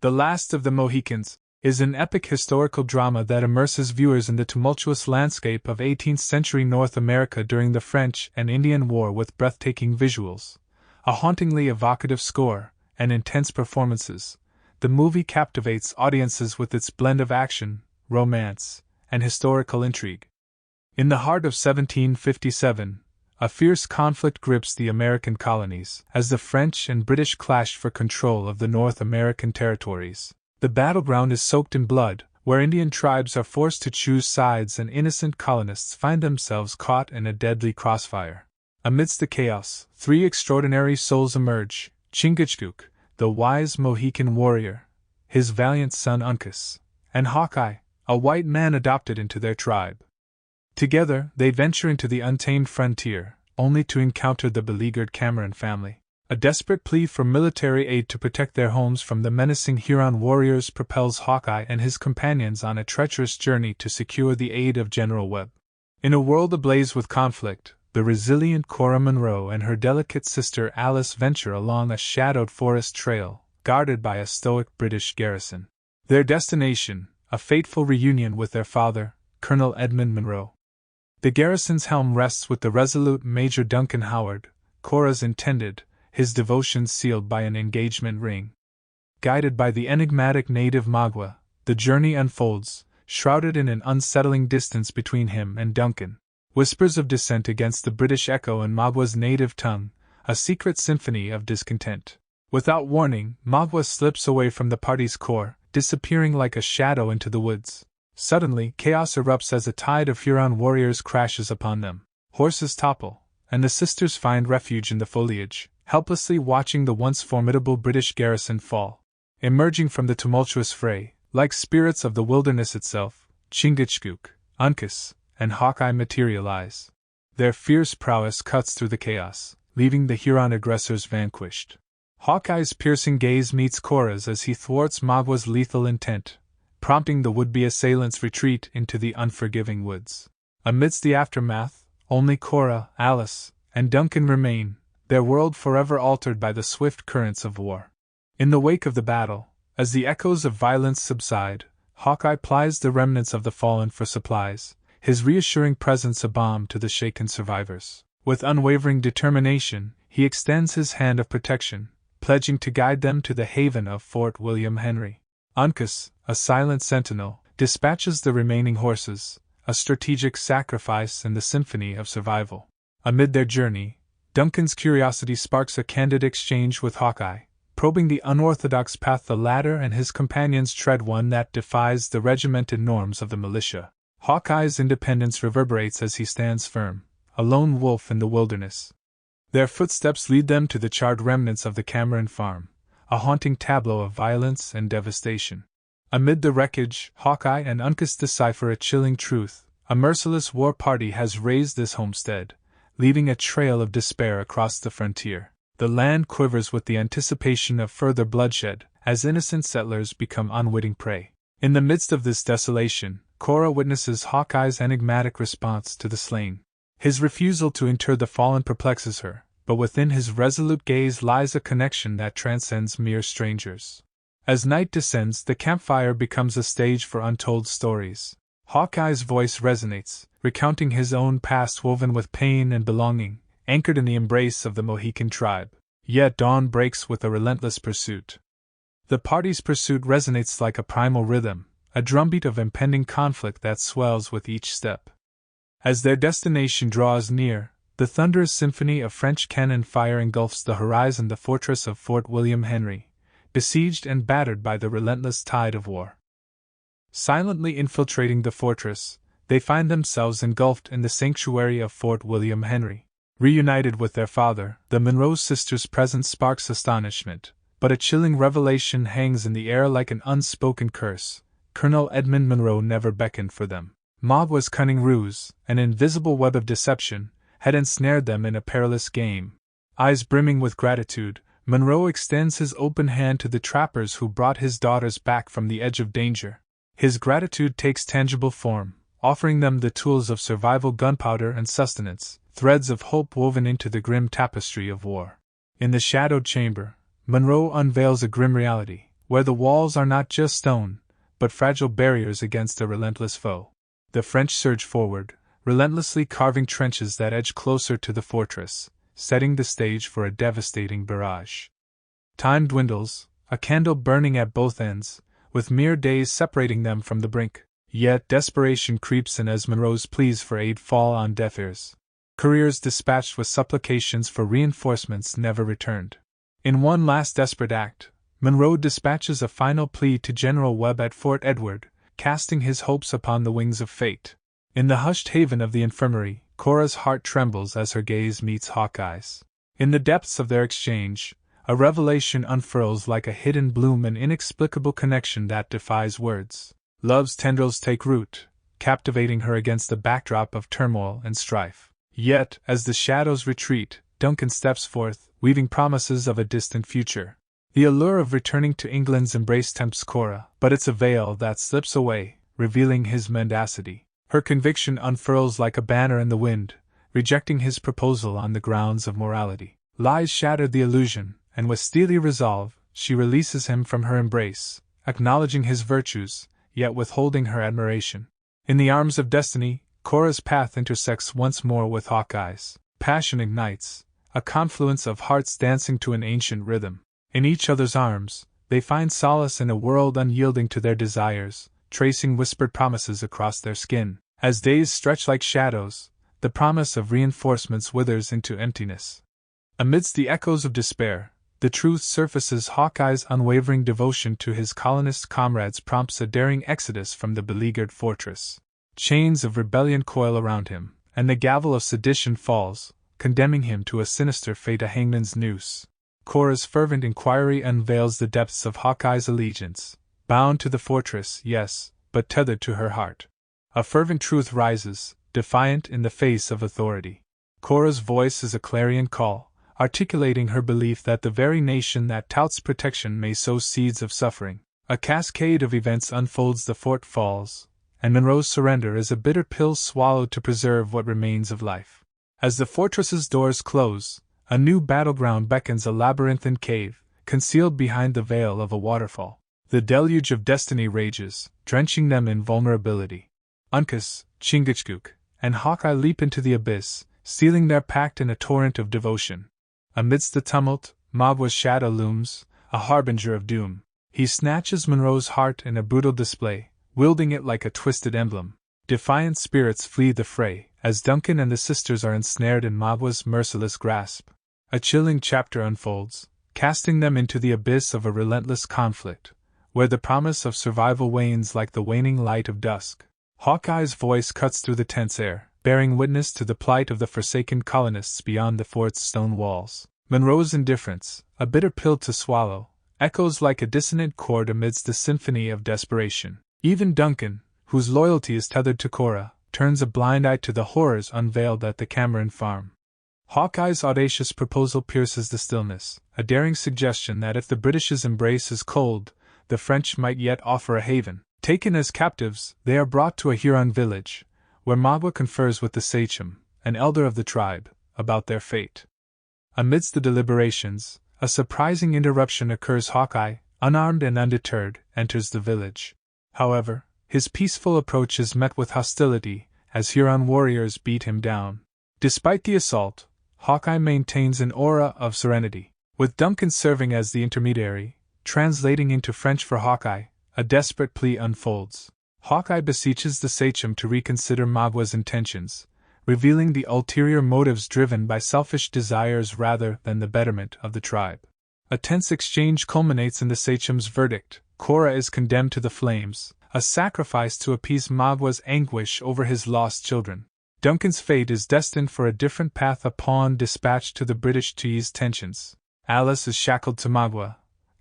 The Last of the Mohicans is an epic historical drama that immerses viewers in the tumultuous landscape of 18th century North America during the French and Indian War with breathtaking visuals, a hauntingly evocative score, and intense performances. The movie captivates audiences with its blend of action, romance, and historical intrigue. In the heart of 1757, a fierce conflict grips the American colonies as the French and British clash for control of the North American territories. The battleground is soaked in blood, where Indian tribes are forced to choose sides and innocent colonists find themselves caught in a deadly crossfire. Amidst the chaos, three extraordinary souls emerge: Chingachgook, the wise Mohican warrior, his valiant son Uncas, and Hawkeye, a white man adopted into their tribe. Together, they venture into the untamed frontier, only to encounter the beleaguered Cameron family. A desperate plea for military aid to protect their homes from the menacing Huron warriors propels Hawkeye and his companions on a treacherous journey to secure the aid of General Webb. In a world ablaze with conflict, the resilient Cora Monroe and her delicate sister Alice venture along a shadowed forest trail, guarded by a stoic British garrison. Their destination, a fateful reunion with their father, Colonel Edmund Monroe. The garrison's helm rests with the resolute Major Duncan Howard, Cora's intended, his devotion sealed by an engagement ring. Guided by the enigmatic native Magua, the journey unfolds, shrouded in an unsettling distance between him and Duncan. Whispers of dissent against the British echo in Magua's native tongue, a secret symphony of discontent. Without warning, Magua slips away from the party's core, disappearing like a shadow into the woods. Suddenly, chaos erupts as a tide of Huron warriors crashes upon them. Horses topple, and the sisters find refuge in the foliage, helplessly watching the once formidable British garrison fall. Emerging from the tumultuous fray, like spirits of the wilderness itself, Chingachgook, Uncas, and Hawkeye materialize. Their fierce prowess cuts through the chaos, leaving the Huron aggressors vanquished. Hawkeye's piercing gaze meets Cora's as he thwarts Magua's lethal intent, prompting the would-be assailants' retreat into the unforgiving woods. Amidst the aftermath, only Cora, Alice, and Duncan remain, their world forever altered by the swift currents of war. In the wake of the battle, as the echoes of violence subside, Hawkeye plies the remnants of the fallen for supplies, his reassuring presence a balm to the shaken survivors. With unwavering determination, he extends his hand of protection, pledging to guide them to the haven of Fort William Henry. Uncas, a silent sentinel, dispatches the remaining horses, a strategic sacrifice in the symphony of survival. Amid their journey, Duncan's curiosity sparks a candid exchange with Hawkeye, probing the unorthodox path the latter and his companions tread, one that defies the regimented norms of the militia. Hawkeye's independence reverberates as he stands firm, a lone wolf in the wilderness. Their footsteps lead them to the charred remnants of the Cameron farm, a haunting tableau of violence and devastation. Amid the wreckage, Hawkeye and Uncas decipher a chilling truth: a merciless war party has razed this homestead, leaving a trail of despair across the frontier. The land quivers with the anticipation of further bloodshed, as innocent settlers become unwitting prey. In the midst of this desolation, Cora witnesses Hawkeye's enigmatic response to the slain. His refusal to inter the fallen perplexes her, but within his resolute gaze lies a connection that transcends mere strangers. As night descends, the campfire becomes a stage for untold stories. Hawkeye's voice resonates, recounting his own past woven with pain and belonging, anchored in the embrace of the Mohican tribe. Yet dawn breaks with a relentless pursuit. The party's pursuit resonates like a primal rhythm, a drumbeat of impending conflict that swells with each step. As their destination draws near, the thunderous symphony of French cannon fire engulfs the horizon. The fortress of Fort William Henry, besieged and battered by the relentless tide of war. Silently infiltrating the fortress, they find themselves engulfed in the sanctuary of Fort William Henry. Reunited with their father, the Monroe sisters' presence sparks astonishment, but a chilling revelation hangs in the air like an unspoken curse. Colonel Edmund Monroe never beckoned for them. Magua's cunning ruse, an invisible web of deception, had ensnared them in a perilous game. Eyes brimming with gratitude, Monroe extends his open hand to the trappers who brought his daughters back from the edge of danger. His gratitude takes tangible form, offering them the tools of survival: gunpowder and sustenance, threads of hope woven into the grim tapestry of war. In the shadowed chamber, Monroe unveils a grim reality: where the walls are not just stone, but fragile barriers against a relentless foe. The French surge forward, relentlessly carving trenches that edge closer to the fortress, setting the stage for a devastating barrage. Time dwindles, a candle burning at both ends, with mere days separating them from the brink. Yet desperation creeps in as Monroe's pleas for aid fall on deaf ears. Couriers dispatched with supplications for reinforcements never returned. In one last desperate act, Monroe dispatches a final plea to General Webb at Fort Edward, casting his hopes upon the wings of fate. In the hushed haven of the infirmary, Cora's heart trembles as her gaze meets Hawkeye's. In the depths of their exchange, a revelation unfurls like a hidden bloom, an inexplicable connection that defies words. Love's tendrils take root, captivating her against the backdrop of turmoil and strife. Yet, as the shadows retreat, Duncan steps forth, weaving promises of a distant future. The allure of returning to England's embrace tempts Cora, but it's a veil that slips away, revealing his mendacity. Her conviction unfurls like a banner in the wind, rejecting his proposal on the grounds of morality. Lies shatter the illusion, and with steely resolve, she releases him from her embrace, acknowledging his virtues, yet withholding her admiration. In the arms of destiny, Cora's path intersects once more with Hawkeye's. Passion ignites, a confluence of hearts dancing to an ancient rhythm. In each other's arms, they find solace in a world unyielding to their desires, tracing whispered promises across their skin. As days stretch like shadows, the promise of reinforcements withers into emptiness. Amidst the echoes of despair, the truth surfaces. Hawkeye's unwavering devotion to his colonist comrades prompts a daring exodus from the beleaguered fortress. Chains of rebellion coil around him, and the gavel of sedition falls, condemning him to a sinister fate, a hangman's noose. Cora's fervent inquiry unveils the depths of Hawkeye's allegiance. Bound to the fortress, yes, but tethered to her heart. A fervent truth rises, defiant in the face of authority. Cora's voice is a clarion call, articulating her belief that the very nation that touts protection may sow seeds of suffering. A cascade of events unfolds. The fort falls, and Monroe's surrender is a bitter pill swallowed to preserve what remains of life. As the fortress's doors close, a new battleground beckons, a labyrinthine cave, concealed behind the veil of a waterfall. The deluge of destiny rages, drenching them in vulnerability. Uncas, Chingachgook, and Hawkeye leap into the abyss, sealing their pact in a torrent of devotion. Amidst the tumult, Magwa's shadow looms, a harbinger of doom. He snatches Monroe's heart in a brutal display, wielding it like a twisted emblem. Defiant spirits flee the fray, as Duncan and the sisters are ensnared in Magwa's merciless grasp. A chilling chapter unfolds, casting them into the abyss of a relentless conflict, where the promise of survival wanes like the waning light of dusk. Hawkeye's voice cuts through the tense air, bearing witness to the plight of the forsaken colonists beyond the fort's stone walls. Monroe's indifference, a bitter pill to swallow, echoes like a dissonant chord amidst the symphony of desperation. Even Duncan, whose loyalty is tethered to Cora, turns a blind eye to the horrors unveiled at the Cameron farm. Hawkeye's audacious proposal pierces the stillness, a daring suggestion that if the British's embrace is cold, the French might yet offer a haven. Taken as captives, they are brought to a Huron village, where Magwa confers with the sachem, an elder of the tribe, about their fate. Amidst the deliberations, a surprising interruption occurs. Hawkeye, unarmed and undeterred, enters the village. However, his peaceful approach is met with hostility, as Huron warriors beat him down. Despite the assault, Hawkeye maintains an aura of serenity. With Duncan serving as the intermediary, translating into French for Hawkeye, a desperate plea unfolds. Hawkeye beseeches the sachem to reconsider Magwa's intentions, revealing the ulterior motives driven by selfish desires rather than the betterment of the tribe. A tense exchange culminates in the sachem's verdict: Cora is condemned to the flames, a sacrifice to appease Magwa's anguish over his lost children. Duncan's fate is destined for a different path, a pawn dispatched to the British to ease tensions. Alice is shackled to Magwa,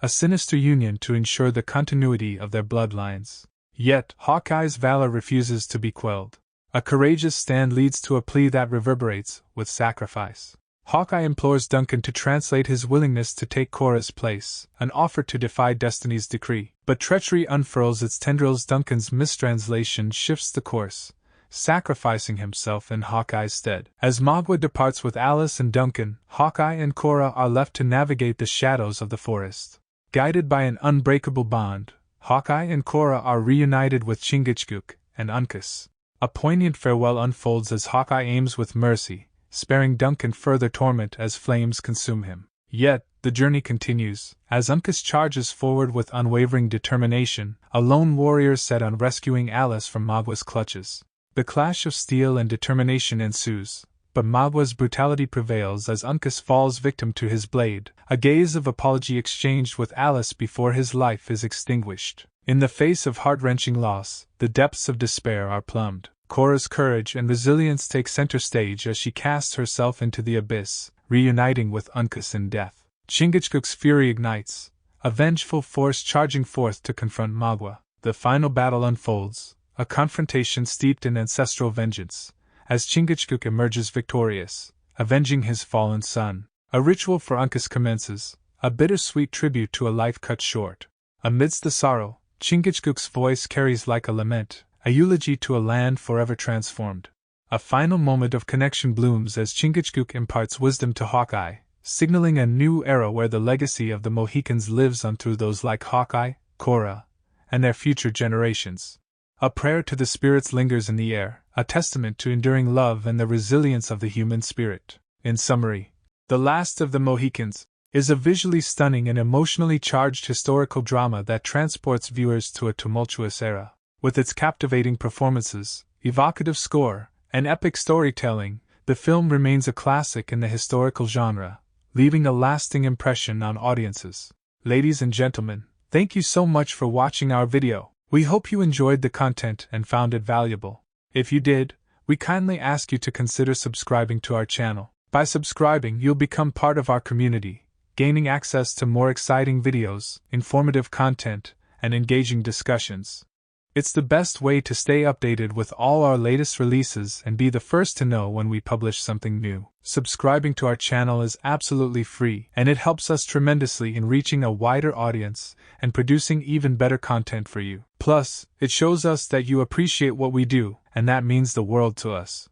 a sinister union to ensure the continuity of their bloodlines. Yet, Hawkeye's valor refuses to be quelled. A courageous stand leads to a plea that reverberates with sacrifice. Hawkeye implores Duncan to translate his willingness to take Cora's place, an offer to defy destiny's decree. But treachery unfurls its tendrils. Duncan's mistranslation shifts the course, sacrificing himself in Hawkeye's stead. As Magwa departs with Alice and Duncan, Hawkeye and Cora are left to navigate the shadows of the forest. Guided by an unbreakable bond, Hawkeye and Korra are reunited with Chingachgook and Uncas. A poignant farewell unfolds as Hawkeye aims with mercy, sparing Duncan further torment as flames consume him. Yet, the journey continues, as Uncas charges forward with unwavering determination, a lone warrior set on rescuing Alice from Magwa's clutches. The clash of steel and determination ensues, but Magwa's brutality prevails as Uncas falls victim to his blade, a gaze of apology exchanged with Alice before his life is extinguished. In the face of heart-wrenching loss, the depths of despair are plumbed. Korra's courage and resilience take center stage as she casts herself into the abyss, reuniting with Uncas in death. Chingachgook's fury ignites, a vengeful force charging forth to confront Magwa. The final battle unfolds, a confrontation steeped in ancestral vengeance, as Chingachgook emerges victorious, avenging his fallen son. A ritual for Uncas commences, a bittersweet tribute to a life cut short. Amidst the sorrow, Chingachgook's voice carries like a lament, a eulogy to a land forever transformed. A final moment of connection blooms as Chingachgook imparts wisdom to Hawkeye, signaling a new era where the legacy of the Mohicans lives on through those like Hawkeye, Korra, and their future generations. A prayer to the spirits lingers in the air, a testament to enduring love and the resilience of the human spirit. In summary, The Last of the Mohicans is a visually stunning and emotionally charged historical drama that transports viewers to a tumultuous era. With its captivating performances, evocative score, and epic storytelling, the film remains a classic in the historical genre, leaving a lasting impression on audiences. Ladies and gentlemen, thank you so much for watching our video. We hope you enjoyed the content and found it valuable. If you did, we kindly ask you to consider subscribing to our channel. By subscribing, you'll become part of our community, gaining access to more exciting videos, informative content, and engaging discussions. It's the best way to stay updated with all our latest releases and be the first to know when we publish something new. Subscribing to our channel is absolutely free, and it helps us tremendously in reaching a wider audience and producing even better content for you. Plus, it shows us that you appreciate what we do, and that means the world to us.